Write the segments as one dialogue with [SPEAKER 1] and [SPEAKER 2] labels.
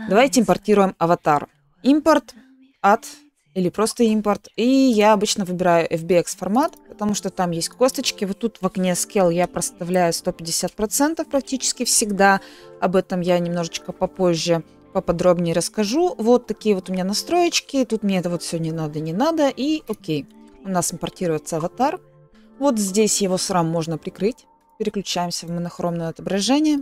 [SPEAKER 1] Давайте импортируем аватар. Импорт, add или просто импорт. И я обычно выбираю FBX формат, потому что там есть косточки. Вот тут в окне Scale я проставляю 150% практически всегда. Об этом я немножечко попозже поподробнее расскажу. Вот такие вот у меня настроечки. Тут мне это вот все не надо. И окей. У нас импортируется аватар. Вот здесь его срам можно прикрыть. Переключаемся в монохромное отображение.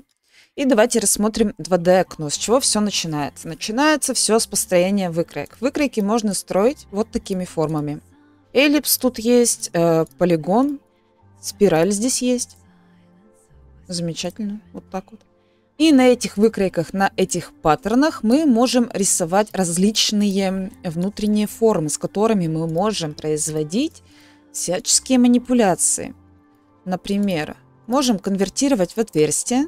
[SPEAKER 1] И давайте рассмотрим 2D окно. С чего все начинается? Начинается все с построения выкроек. Выкройки можно строить вот такими формами. Эллипс тут есть, полигон, спираль здесь есть. Замечательно. Вот так вот. И на этих выкройках, на этих паттернах мы можем рисовать различные внутренние формы, с которыми мы можем производить всяческие манипуляции. Например, можем конвертировать в отверстие.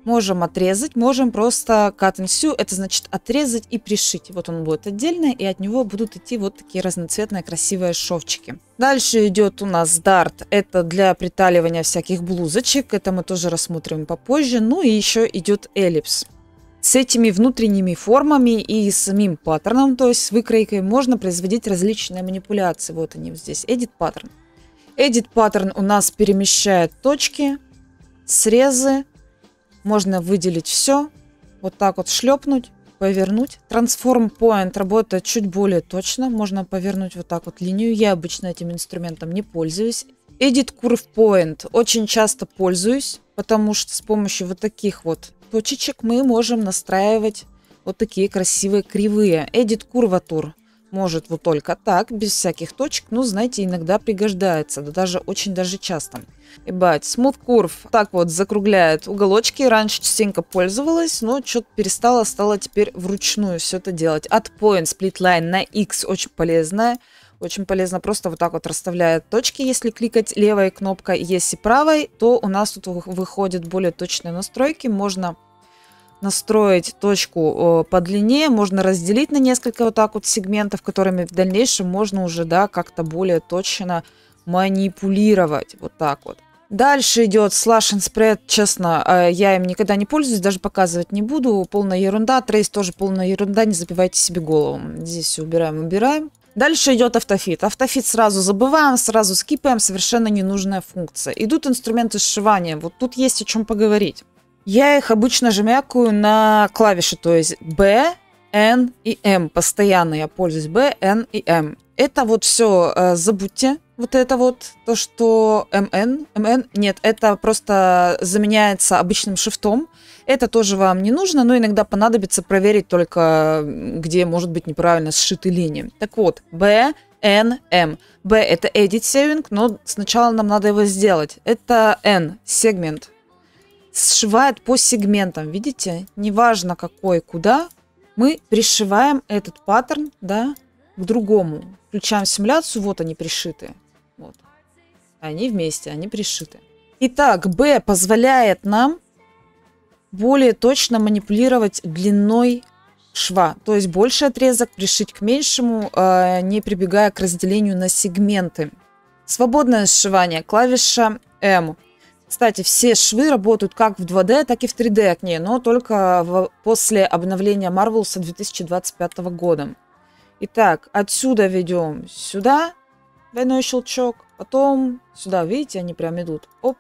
[SPEAKER 1] Можем отрезать, можем просто cut and sew, это значит отрезать и пришить. Вот он будет отдельно, и от него будут идти вот такие разноцветные красивые шовчики. Дальше идет у нас Dart, это для приталивания всяких блузочек, это мы тоже рассмотрим попозже. Ну и еще идет Ellipse. С этими внутренними формами и самим паттерном, то есть с выкройкой, можно производить различные манипуляции. Вот они здесь, Edit Pattern. Edit Pattern у нас перемещает точки, срезы. Можно выделить все, вот так вот шлепнуть, повернуть. Transform Point работает чуть более точно. Можно повернуть вот так вот линию. Я обычно этим инструментом не пользуюсь. Edit Curve Point очень часто пользуюсь, потому что с помощью вот таких вот точечек мы можем настраивать вот такие красивые кривые. Edit Curvature может вот только так, без всяких точек. Ну, знаете, иногда пригождается, да даже очень даже часто. Ебать, Smooth Curve так вот закругляет уголочки. Раньше частенько пользовалась, но что-то перестала, стала теперь вручную все это делать. Add Point, Split Line на X очень полезная. Очень полезно, просто вот так вот расставляет точки, если кликать левой кнопкой. Если правой, то у нас тут выходят более точные настройки. Можно настроить точку по длине, можно разделить на несколько вот так вот сегментов, которыми в дальнейшем можно уже, да, как-то более точно манипулировать. Вот так вот. Дальше идет Slash and Spread. Честно, я им никогда не пользуюсь, даже показывать не буду. Полная ерунда. Трейс тоже полная ерунда, не забивайте себе голову. Здесь все убираем. Дальше идет автофит. Автофит сразу забываем, сразу скипаем, совершенно ненужная функция. Идут инструменты сшивания. Вот тут есть о чем поговорить. Я их обычно жмякаю на клавиши, то есть B, N и M. Постоянно я пользуюсь B, N и M. Это вот все забудьте. Вот это вот, то, что MN, нет, это просто заменяется обычным шрифтом. Это тоже вам не нужно, но иногда понадобится проверить только, где может быть неправильно сшиты линии. Так вот, B, N, M. B это Edit Saving, но сначала нам надо его сделать. Это N, сегмент. Сшивает по сегментам, видите? Неважно какой, куда, мы пришиваем этот паттерн, да, к другому. Включаем симуляцию, вот они пришиты. Вот. Они вместе, они пришиты. Итак, B позволяет нам более точно манипулировать длиной шва. То есть больший отрезок пришить к меньшему, не прибегая к разделению на сегменты. Свободное сшивание. Клавиша M. Кстати, все швы работают как в 2D, так и в 3D окне, но только после обновления Marvelous 2025 года. Итак, отсюда ведем сюда, двойной щелчок, потом сюда, видите, они прям идут. Оп.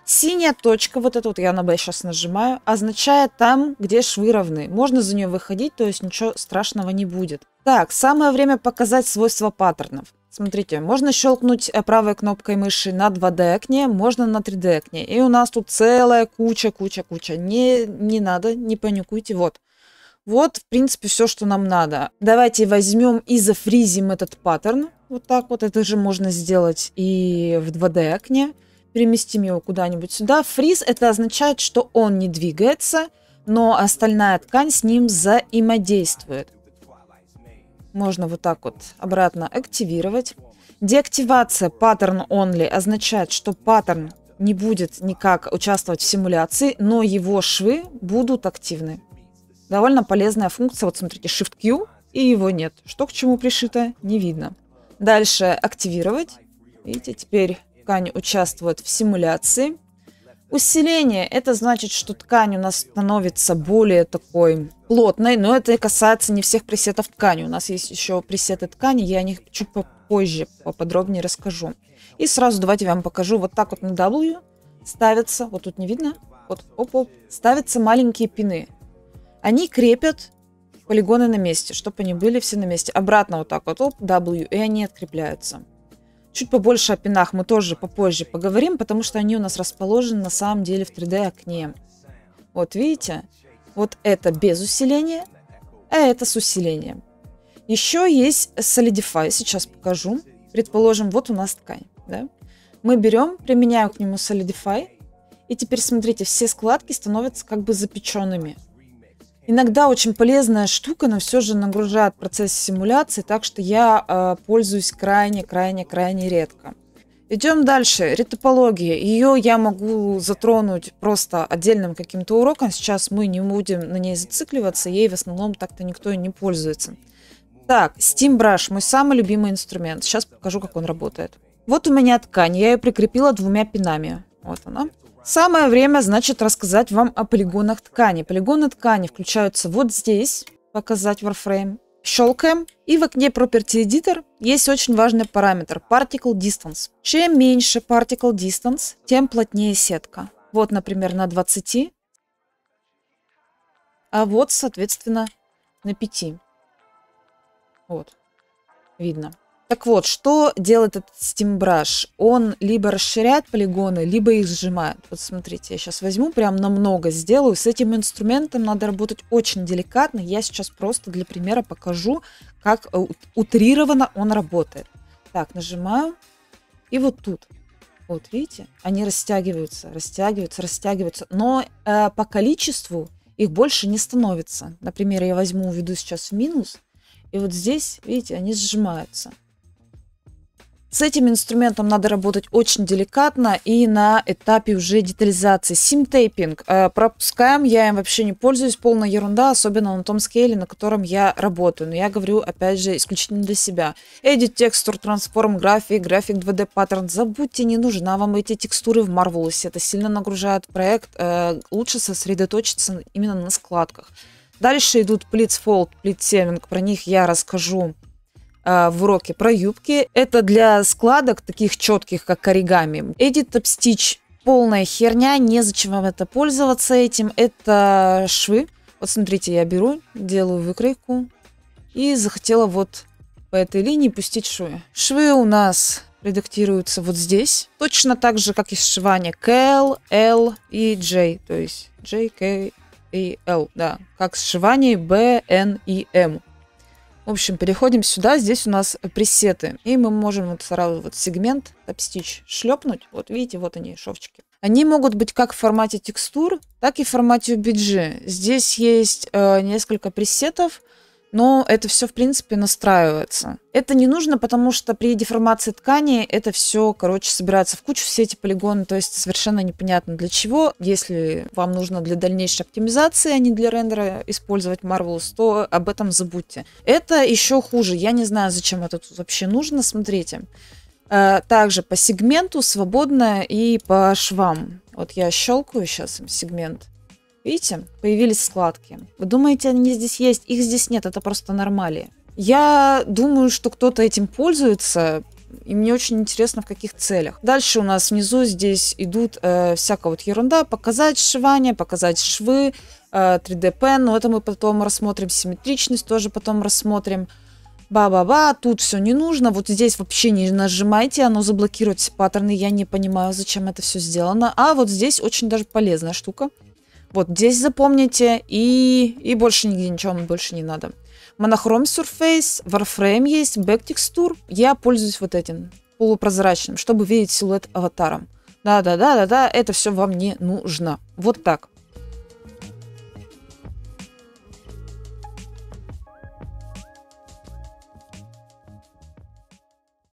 [SPEAKER 1] Синяя точка, вот эту вот я на B сейчас нажимаю, означает там, где швы равны. Можно за нее выходить, то есть ничего страшного не будет. Так, самое время показать свойства паттернов. Смотрите, можно щелкнуть правой кнопкой мыши на 2D окне, можно на 3D окне. И у нас тут целая куча. Не надо, не паникуйте. Вот, в принципе, все, что нам надо. Давайте возьмем и зафризим этот паттерн. Вот так вот, это же можно сделать и в 2D окне. Переместим его куда-нибудь сюда. Фриз это означает, что он не двигается, но остальная ткань с ним взаимодействует. Можно вот так вот обратно активировать. Деактивация Pattern Only означает, что паттерн не будет никак участвовать в симуляции, но его швы будут активны. Довольно полезная функция. Вот смотрите, Shift-Q, и его нет. Что к чему пришито, не видно. Дальше активировать. Видите, теперь ткань участвует в симуляции. Усиление, это значит, что ткань у нас становится более такой плотной, но это касается не всех пресетов ткани. У нас есть еще пресеты ткани, я о них чуть попозже поподробнее расскажу. И сразу давайте я вам покажу. Вот так вот на W ставятся, вот тут не видно, вот оп-оп, ставятся маленькие пины. Они крепят полигоны на месте, чтобы они были все на месте. Обратно вот так вот, оп, W, и они открепляются. Чуть побольше о пинах мы тоже попозже поговорим, потому что они у нас расположены на самом деле в 3D окне. Вот видите? Вот это без усиления, а это с усилением. Еще есть Solidify, сейчас покажу. Предположим, вот у нас ткань. Да? Мы берем, применяем к нему Solidify, и теперь смотрите, все складки становятся как бы запеченными. Иногда очень полезная штука, но все же нагружает процесс симуляции, так что я пользуюсь крайне редко. Идем дальше. Ретопология. Ее я могу затронуть просто отдельным каким-то уроком. Сейчас мы не будем на ней зацикливаться, ей в основном так-то никто и не пользуется. Так, Steam Brush, мой самый любимый инструмент. Сейчас покажу, как он работает. Вот у меня ткань, я ее прикрепила 2 пинами. Вот она. Самое время, значит, рассказать вам о полигонах ткани. Полигоны ткани включаются вот здесь, показать Warframe. Щелкаем. И в окне Property Editor есть очень важный параметр Particle Distance. Чем меньше Particle Distance, тем плотнее сетка. Вот, например, на 20, а вот, соответственно, на 5. Вот, видно. Так вот, что делает этот Steam Brush? Он либо расширяет полигоны, либо их сжимает. Вот смотрите, я сейчас возьму, прям намного сделаю. С этим инструментом надо работать очень деликатно. Я сейчас просто для примера покажу, как утрированно он работает. Так, нажимаю. И вот тут. Вот, видите? Они растягиваются. Но по количеству их больше не становится. Например, я возьму, уведу сейчас в минус. И вот здесь, видите, они сжимаются. С этим инструментом надо работать очень деликатно и на этапе уже детализации. Симтейпинг пропускаем, я им вообще не пользуюсь, полная ерунда, особенно на том скейле, на котором я работаю. Но я говорю, опять же, исключительно для себя. Edit, Texture, Transform, Graphic 2D Pattern. Забудьте, не нужна вам эти текстуры в Marvelous. Это сильно нагружает проект. Лучше сосредоточиться именно на складках. Дальше идут Pleats Fold, Pleats Saving. Про них я расскажу в уроке про юбки. Это для складок таких четких, как оригами. Edit Top Stitch полная херня, незачем вам это пользоваться этим. Это швы. Вот смотрите, я беру, делаю выкройку и захотела вот по этой линии пустить швы. Швы у нас редактируются вот здесь. Точно так же, как и сшивание K, L и J. То есть J, K и L. Да, как сшивание B, N и M. В общем, переходим сюда, здесь у нас пресеты. И мы можем вот сразу вот сегмент Top Stitch шлепнуть. Вот видите, вот они, шовчики. Они могут быть как в формате текстур, так и в формате OBJ. Здесь есть несколько пресетов, но это все, в принципе, настраивается. Это не нужно, потому что при деформации ткани это все, короче, собирается в кучу, все эти полигоны, то есть совершенно непонятно для чего. Если вам нужно для дальнейшей оптимизации, а не для рендера использовать Marvelous, то об этом забудьте. Это еще хуже, я не знаю, зачем это тут вообще нужно, смотрите. Также по сегменту свободно и по швам. Вот я щелкаю сейчас сегмент. Видите, появились складки. Вы думаете, они здесь есть? Их здесь нет, это просто нормали. Я думаю, что кто-то этим пользуется, и мне очень интересно, в каких целях. Дальше у нас внизу здесь идут всякая вот ерунда. Показать сшивание, показать швы, 3D Pen, но это мы потом рассмотрим. Симметричность тоже потом рассмотрим. Ба-ба-ба, тут все не нужно. Вот здесь вообще не нажимайте, оно заблокирует все паттерны. Я не понимаю, зачем это все сделано. А вот здесь очень даже полезная штука. Вот здесь запомните, и больше нигде ничего больше не надо. Monochrome Surface, Warframe есть, Back Texture. Я пользуюсь вот этим, полупрозрачным, чтобы видеть силуэт аватара. Да, это все вам не нужно. Вот так.